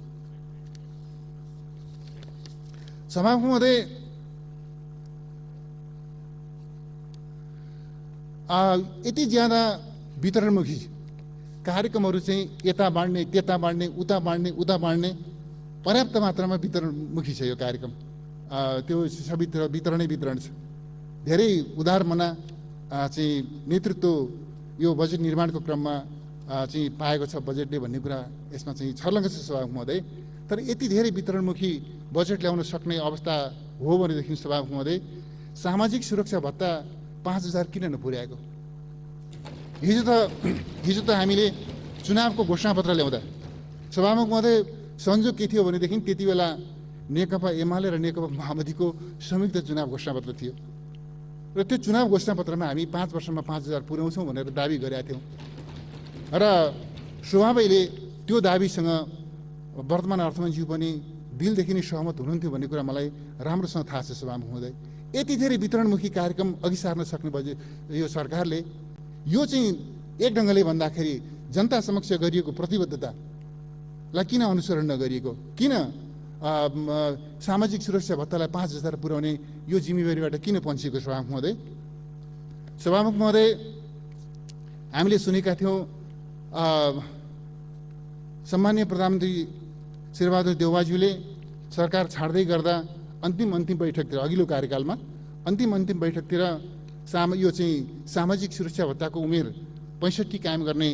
सभामुख महोदय यति ज्यादा वितरणमुखी कार्यक्रमहरू चाहिँ यता बाँड्ने, त्यता बाँड्ने, उता बाँड्ने, उता बाँड्ने पर्याप्त मात्रामा वितरणमुखी छ यो कार्यक्रम। त्यो सबैतिर वितरण छ। धेरै उदार मना चाहिँ नेतृत्व यो बजेट निर्माणको क्रममा चाहिँ पाएको छ बजेटले भन्ने कुरा यसमा चाहिँ छर्लङ्ग छ सभामुख महोदय। तर यति धेरै वितरणमुखी बजेट ल्याउन सक्ने अवस्था हो भनेदेखि सभामुख महोदय सामाजिक सुरक्षा भत्ता 5,000 किन नपुर्याएको? हिजो त हामीले चुनावको घोषणापत्र ल्याउँदा सभामुख महोदय संयोग के थियो भनेदेखि त्यति बेला नेकपा एमाले र नेकपा माओवादीको संयुक्त चुनाव घोषणापत्र थियो र त्यो चुनाव घोषणापत्रमा हामी 5 वर्षमा 5,000 पुर्याउँछौँ भनेर दाबी गरेका थियौँ र शोभाबाईले त्यो दाबीसँग वर्तमान अर्थमन्त्रीज्यू पनि दिलदेखि नै सहमत हुनुहुन्थ्यो भन्ने कुरा मलाई राम्रोसँग थाहा छ सभामुख महोदय। यति धेरै वितरणमुखी कार्यक्रम अघि सार्न सक्ने बजेट यो सरकारले यो चाहिँ एक ढङ्गले भन्दाखेरि जनता समक्ष गरिएको प्रतिबद्धतालाई किन अनुसरण नगरिएको? किन सामाजिक सुरक्षा भत्तालाई 5,000 पुर्याउने यो जिम्मेवारीबाट किन पन्छिएको सभामुख महोदय? सभामुख महोदय हामीले सुनेका थियौँ सम्माननीय प्रधानमन्त्री शेरबहादुर देउवाज्यूले सरकार छाड्दै गर्दा अन्तिम बैठकतिर अघिल्लो कार्यकालमा अन्तिम बैठकतिर यो चाहिँ सामाजिक सुरक्षा भत्ताको उमेर 65 कायम गर्ने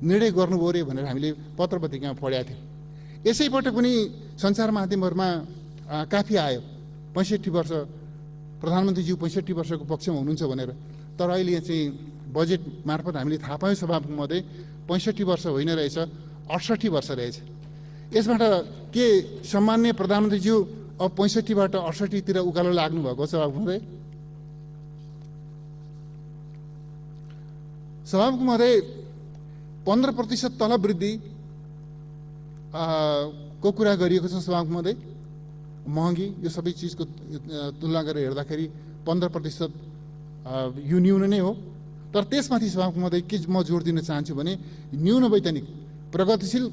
निर्णय गर्नुभयो रे भनेर हामीले पत्र पत्रिकामा पढेका थियौँ। यसैपटक पनि सञ्चार माध्यमहरूमा काफी आयो 65 वर्ष प्रधानमन्त्रीज्यू 65 वर्षको पक्षमा हुनुहुन्छ भनेर। तर अहिले चाहिँ बजेट मार्फत हामीले थाहा पायौँ सभामुख महोदय 65 वर्ष होइन रहेछ 68 वर्ष रहेछ। यसबाट के सम्माननीय प्रधानमन्त्रीज्यू अब 65बाट 68तिर उकालो लाग्नु भएको सभामुख महोदय? सभामुख महोदय 15% तलब वृद्धि को कुरा गरिएको छ सभामुख महोदय। महँगी यो सबै चिजको तुलना गरेर हेर्दाखेरि 15% यो न्यून नै हो। तर त्यसमाथि सभामुख महोदय के म जोड दिन चाहन्छु भने न्यून वैधानिक प्रगतिशील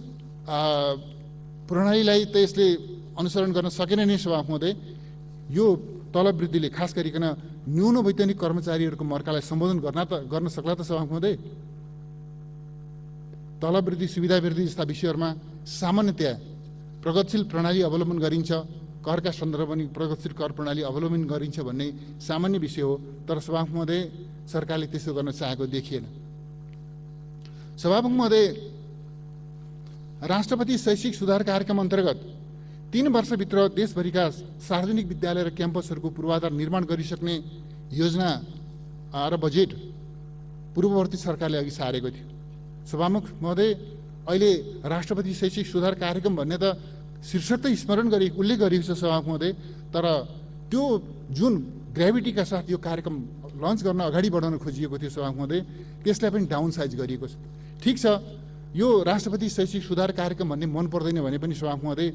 प्रणालीलाई त यसले अनुसरण गर्न सकेन नै सभामुख महोदय। यो तलब वृद्धिले खास गरिकन न्यून वैधानिक कर्मचारीहरूको मर्कालाई सम्बोधन गर्न सक्ला त सभामुख महोदय? तलब वृद्धि सुविधा वृद्धि जस्ता विषयहरूमा सामान्यतया प्रगतिशील प्रणाली अवलम्बन गरिन्छ, करका सन्दर्भमा पनि प्रगतिशील कर प्रणाली अवलम्बन गरिन्छ भन्ने सामान्य विषय हो। तर सभामुख महोदय सरकारले त्यसो गर्न चाहेको देखिएन। सभामुख महोदय राष्ट्रपति शैक्षिक सुधार कार्यक्रम अन्तर्गत 3 वर्षभित्र देशभरिका सार्वजनिक विद्यालय र क्याम्पसहरूको पूर्वाधार निर्माण गरिसक्ने योजना र बजेट पूर्ववर्ती सरकारले अघि सारेको थियो। सभामुख महोदय अहिले राष्ट्रपति शैक्षिक सुधार कार्यक्रम भन्ने त शीर्षक त स्मरण उल्लेख गरिएको छ सभामुख महोदय। तर त्यो जुन ग्रेभिटीका साथ यो कार्यक्रम लन्च गर्न अगाडि बढाउन खोजिएको थियो सभामुख महोदय त्यसलाई पनि डाउन साइज गरिएको छ। ठिक छ यो राष्ट्रपति शैक्षिक सुधार कार्यक्रम भन्ने मन पर्दैन भने पनि सभामुख महोदय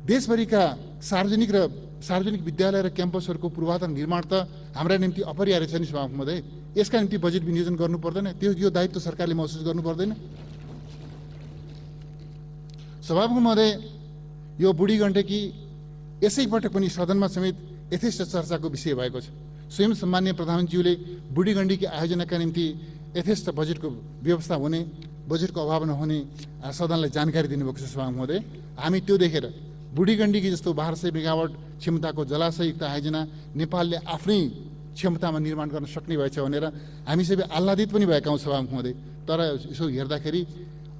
देशभरिका सार्वजनिक विद्यालय र क्याम्पसहरूको पूर्वाधार निर्माण त हाम्रा निम्ति अपरिहार्य छ नि सभामुख महोदय। यसका निम्ति बजेट विनियोजन गर्नु पर्दैन? यो दायित्व सरकारले महसुस गर्नु पर्दैन? सभामुख महोदय यो बुढी गण्डकी यसैपटक पनि सदनमा समेत यथेष्ट चर्चाको विषय भएको छ। स्वयं सम्माननीय प्रधानमन्त्रीज्यूले बुढी गण्डकी आयोजनाका निम्ति यथेष्ट बजेटको व्यवस्था हुने, बजेटको अभाव नहुने सदनलाई जानकारी दिनुभएको छ सभामुख महोदय। हामी त्यो देखेर बुढी गण्डकी जस्तो 1200 मेगावाट क्षमताको जलाशययुक्त आयोजना नेपालले आफ्नै क्षमतामा निर्माण गर्न सक्ने भएछ भनेर हामी सबै आह्लादित पनि भएका हौँ सभामुख महोदय। तर यसो हेर्दाखेरि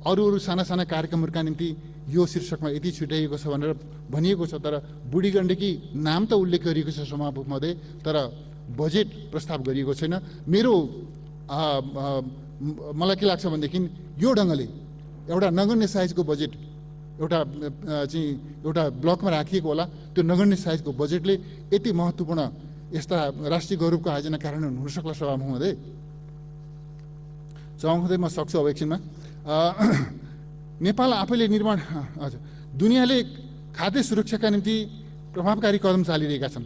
अरू साना साना कार्यक्रमहरूका निम्ति यो शीर्षकमा यति छुट्याइएको छ भनेर भनिएको छ। तर बुढी गण्डकी नाम त उल्लेख गरिएको छ सभामुख महोदय, तर बजेट प्रस्ताव गरिएको छैन। मलाई के लाग्छ भनेदेखि यो ढङ्गले एउटा नगण्य साइजको बजेट एउटा ब्लकमा राखिएको होला। त्यो नगण्य साइजको बजेटले यति महत्त्वपूर्ण यस्ता राष्ट्रिय गौरवको आयोजना कार्यान्वयन हुन सक्ला सभामुख महोदय? सभामुख महोदय म सक्छु अब एकछिनमा। नेपाल आफैले निर्माण दुनियाँले खाद्य सुरक्षाका निम्ति प्रभावकारी कदम चालिरहेका छन्।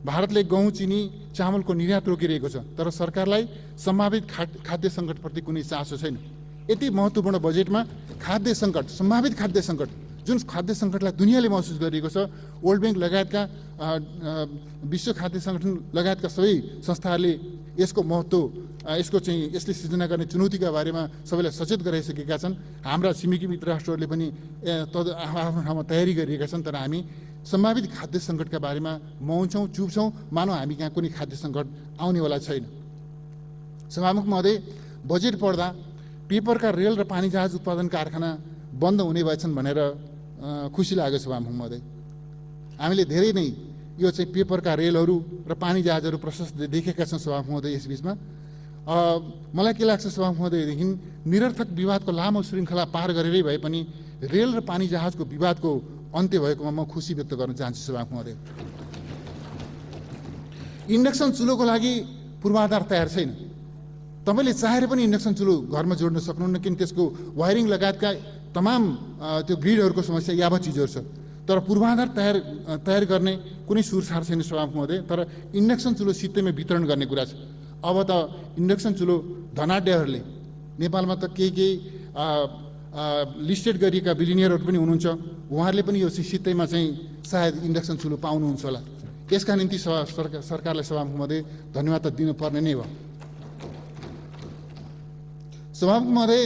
भारतले गहुँ चिनी चामलको निर्यात रोकिरहेको छ, तर सरकारलाई सम्भावित खाद्य सङ्कटप्रति कुनै चासो छैन। यति महत्त्वपूर्ण बजेटमा खाद्य सङ्कट, सम्भावित खाद्य सङ्कट, जुन खाद्य सङ्कटलाई दुनियाँले महसुस गरिएको छ, वर्ल्ड ब्याङ्क लगायतका विश्व खाद्य सङ्गठन लगायतका सबै संस्थाहरूले यसको महत्त्व, यसले सिर्जना गर्ने चुनौतीका बारेमा सबैलाई सचेत गराइसकेका छन्। हाम्रा छिमेकी मित्र राष्ट्रहरूले पनि आफ्नो ठाउँमा तयारी गरिरहेका छन्। तर हामी सम्भावित खाद्य सङ्कटका बारेमा मौन छौँ, चुप छौँ, मानौ हामी कहाँ कुनै खाद्य सङ्कट आउनेवाला छैन। सभामुख महोदय, बजेट पढ्दा पेपरका रेल र पानी जहाज उत्पादन कारखाना बन्द हुने भएछन् भनेर खुसी लाग्यो सभामुख महोदय। हामीले धेरै नै यो चाहिँ पेपरका रेलहरू र पानी जहाजहरू प्रशस्त देखेका छौँ सभामुख महोदय। यस बिचमा मलाई के लाग्छ सभामुख महोदयदेखि निरर्थक विवादको लामो श्रृङ्खला पार गरेरै भए पनि रेल र पानी जहाजको विवादको अन्त्य भएकोमा म खुसी व्यक्त गर्न चाहन्छु सभामुख महोदय। इन्डक्सन चुलोको लागि पूर्वाधार तयार छैन। तपाईँले चाहेर पनि इन्डक्सन चुलो घरमा जोड्न सक्नुहुन्न, किन त्यसको वायरिङ लगायतका तमाम त्यो ग्रिडहरूको समस्या यावत चिजहरू छ। तर पूर्वाधार तयार गर्ने कुनै सुरसार छैन सभामुख महोदय। तर इन्डक्सन चुलो सित्तैमा वितरण गर्ने कुरा छ। अब त इन्डक्सन चुलो धनाढ्यहरूले, नेपालमा त केही लिस्टेड गरिएका बिलिनियरहरू पनि हुनुहुन्छ, उहाँहरूले पनि यो सित्तैमा चाहिँ सायद इन्डक्सन चुलो पाउनुहुन्छ होला। यसका निम्ति सरकारलाई सभामुख महोदय धन्यवाद त दिनुपर्ने नै हो। सभामुख महोदय,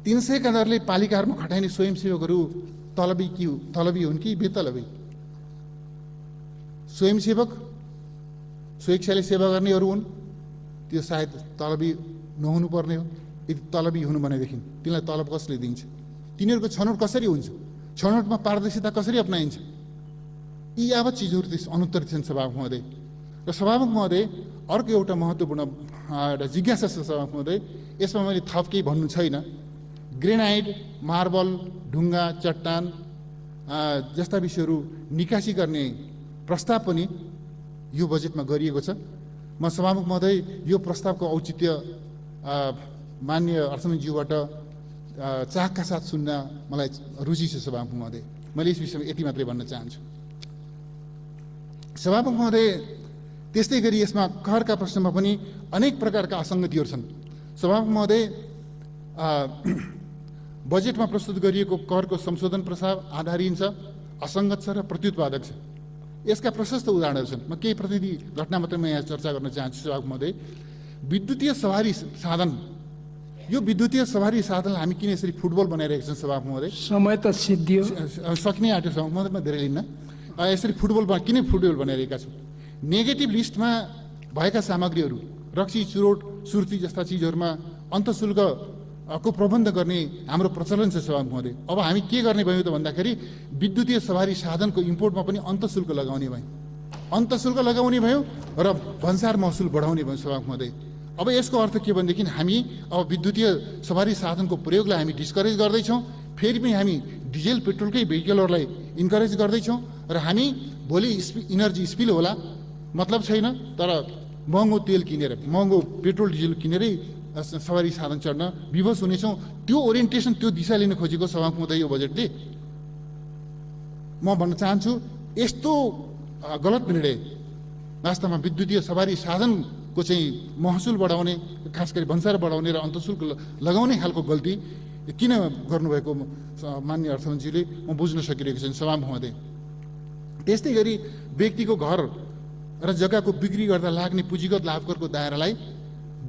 300 का दरले पालिकाहरूमा खटाइने स्वयंसेवकहरू तलबी हुन् कि बेतलबी? स्वयंसेवक स्वेच्छाले सेवा गर्नेहरू हुन्, त्यो सायद तलबी नहुनु पर्ने हो। यदि तलबी हुनु भनेदेखि तिनीलाई तलब कसले दिन्छ? तिनीहरूको छनौट कसरी हुन्छ? छनौटमा पारदर्शिता कसरी अपनाइन्छ? यी यावत चिजहरू अनुत्तरित छन् सभामुख महोदय। र सभामुख महोदय, अर्को एउटा महत्त्वपूर्ण एउटा जिज्ञासा छ सभामुख महोदय, यसमा मैले थप केही भन्नु छैन। ग्रेनाइट, मार्बल, ढुङ्गा, चट्टान जस्ता विषयहरू निकासी गर्ने प्रस्ताव पनि यो बजेटमा गरिएको छ। म सभामुख महोदय यो प्रस्तावको औचित्य माननीय अर्थमन्त्रीज्यूबाट चाखका साथ सुन्न मलाई रुचि छ सभामुख महोदय। मैले यस विषयमा यति मात्रै भन्न चाहन्छु। सभामुख महोदय, त्यस्तै गरी यसमा करका प्रश्नमा पनि अनेक प्रकारका असङ्गतिहरू छन्। सभामुख महोदय, बजेटमा प्रस्तुत गरिएको करको संशोधन प्रस्ताव आधारहीन छ, असङ्गत छ र प्रत्युत्पादक छ। यसका प्रशस्त उदाहरणहरू छन्। म केही प्रतिनिधि घटना मात्रै म यहाँ चर्चा गर्न चाहन्छु सभामुख महोदय। विद्युतीय सवारी साधन, यो विद्युतीय सवारी साधन हामी किन यसरी फुटबल बनाइरहेका छौँ सभामुख महोदय? समय त सिद्धियो, सकिने आँट्यो सभामुख महोदय, म धेरै लिन्न। यसरी किन फुटबल बनाइरहेका छौँ? नेगेटिभ लिस्टमा भएका सामग्रीहरू, रक्सी, चुरोट, सुर्ती जस्ता चिजहरूमा अन्तःशुल्क को प्रबन्ध गर्ने हाम्रो प्रचलन छ सभामुख महोदय। अब हामी के गर्ने भयो त भन्दाखेरि विद्युतीय सवारी साधनको इम्पोर्टमा पनि अन्तःशुल्क लगाउने भयो, अन्तःशुल्क लगाउने भयो र भन्सार महसुल बढाउने भयो सभामुख महोदय। अब यसको अर्थ के भनेदेखि हामी अब विद्युतीय सवारी साधनको प्रयोगलाई हामी डिस्करेज गर्दैछौँ, फेरि पनि हामी डिजेल पेट्रोलकै भेहिकलहरूलाई इन्करेज गर्दैछौँ र हामी भोलि इनर्जी स्पिल होला मतलब छैन, तर महँगो तेल किनेर, महँगो पेट्रोल डिजेल किनेरै सवारी साधन चढ्न विवश हुनेछौँ। त्यो ओरिएन्टेसन, त्यो दिशा लिन खोजेको सभामुख महोदय यो बजेटले। म भन्न चाहन्छु यस्तो गलत निर्णय वास्तवमा विद्युतीय सवारी साधनको चाहिँ महसुल बढाउने, खास गरी भन्सार बढाउने र अन्तःशुल्क लगाउने खालको गल्ती किन गर्नुभएको माननीय अर्थमन्त्रीले म बुझ्न सकिरहेको छैन सभामुख महोदय। त्यस्तै गरी व्यक्तिको घर र जग्गाको बिक्री गर्दा लाग्ने पुँजीगत लाभकरको दायरालाई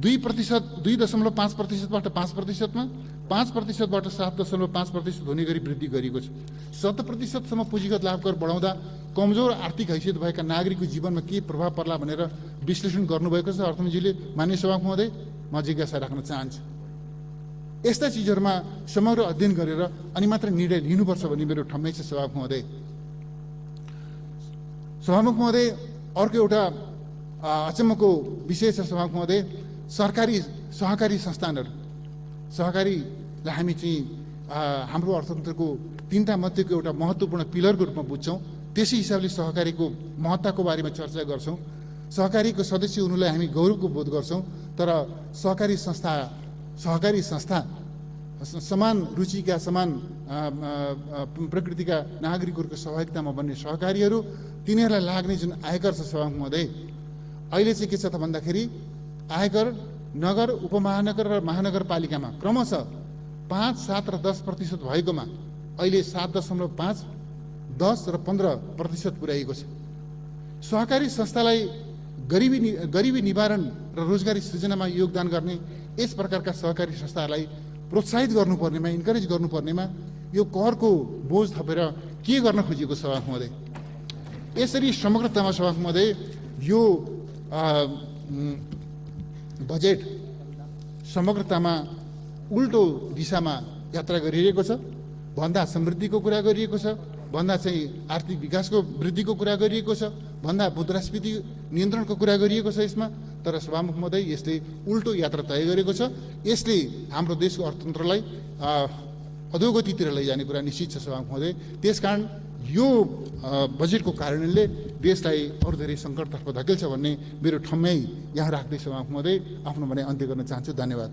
2.5%बाट 5%मा, 5%बाट 7.5% हुने गरी वृद्धि गरिएको छ। 7%सम्म पुँजीगत लाभकर बढाउँदा कमजोर आर्थिक हैसियत भएका नागरिकको जीवनमा के प्रभाव पर्ला भनेर विश्लेषण गर्नुभएको छ अर्थमन्त्रीले। माननीय सभामुख महोदय, म जिज्ञासा राख्न चाहन्छु। यस्ता चिजहरूमा समग्र अध्ययन गरेर अनि मात्र निर्णय लिनुपर्छ भन्ने मेरो ठम्मै छ सभामुख महोदय। सभामुख महोदय, अर्को एउटा अचम्मको विषय छ सभामुख महोदय, सरकारी सहकारी संस्थानहरू। सहकारीलाई हामी चाहिँ हाम्रो अर्थतन्त्रको 3टा मध्येको एउटा महत्त्वपूर्ण पिलरको रूपमा बुझ्छौँ। त्यसै हिसाबले सहकारीको महत्त्वको बारेमा चर्चा गर्छौँ। सहकारीको सदस्य हुनुलाई हामी गौरवको बोध गर्छौँ, तर सहकारी संस्था समान रुचिका, समान प्रकृतिका नागरिकहरूको सहभागितामा बन्ने सहकारीहरू, तिनीहरूलाई लाग्ने जुन आयकर छ सभामुख महोदय, अहिले चाहिँ के छ त भन्दाखेरि आयकर नगर, उपमहानगर र महानगरपालिकामा क्रमशः 5, 7 र 10% भएकोमा अहिले 7.5, 10 र 15% पुर्याइएको छ। सहकारी संस्थालाई गरिबी निवारण र रोजगारी सृजनामा योगदान गर्ने यस प्रकारका सहकारी संस्थाहरूलाई प्रोत्साहित गर्नुपर्नेमा, इन्करेज गर्नुपर्नेमा यो करको बोझ थपेर के गर्न खोजिएको सभामुख महोदय? यसरी समग्रतामा सभामुख महोदय यो बजेट समग्रतामा उल्टो दिशामा यात्रा गरिरहेको छ। भन्दा समृद्धिको कुरा गरिएको छ, भन्दा चाहिँ आर्थिक विकासको वृद्धिको कुरा गरिएको छ, भन्दा मुद्रास्फीति नियन्त्रणको कुरा गरिएको छ यसमा। तर सभामुख महोदय, यसले उल्टो यात्रा तय गरेको छ। यसले हाम्रो देशको अर्थतन्त्रलाई अधोगतितिर लैजाने कुरा निश्चित छ सभामुख महोदय। त्यसकारण यो बजेटको कार्यान्वयनले देशलाई अरू धेरै सङ्कटतर्फ धकेल्छ भन्ने मेरो ठम्याइ यहाँ राख्दै सभामुख महोदय आफ्नो भनाइ अन्त्य गर्न चाहन्छु। धन्यवाद।